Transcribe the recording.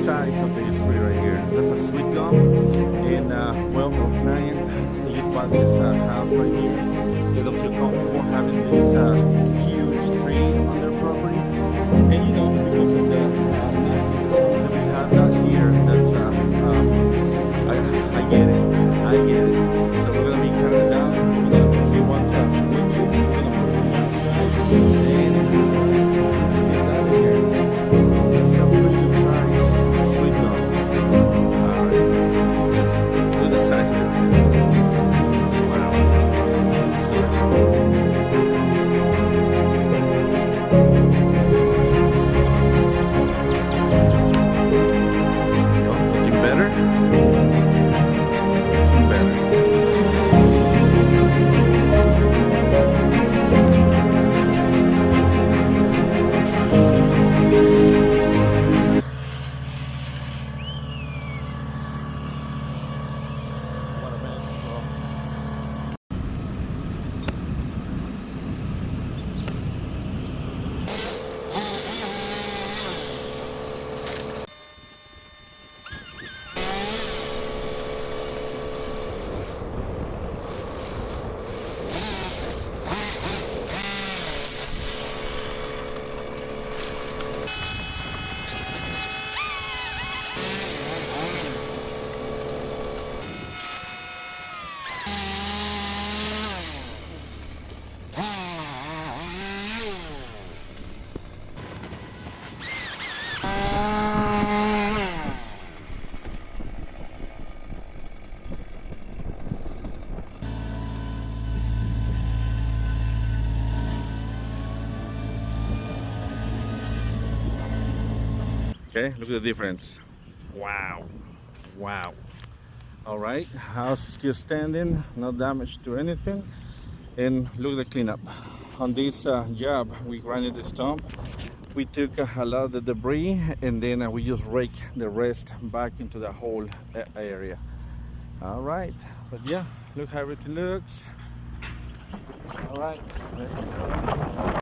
size of this tree right here. That's a sweet gum, and well, our client, they just bought this house right here. They don't feel comfortable having this huge tree on their property, and you know, because of the nasty storms that we had last year, that's I get it, I get it. So we're gonna be cutting it down. We're gonna see once wood chips. We're gonna put it on the outside, and let's get it out of here. That's a pretty good size sweet gum. All right, let's do the size of this thing. Wow. Looking better. Looking better. What a mess. Well, okay, look at the difference. Wow. Wow. All right, house is still standing, no damage to anything. And look at the cleanup. On this job, we grinded the stump. We took a lot of the debris, and then we just rake the rest back into the whole area. All right, but yeah, look how everything looks. All right, let's go.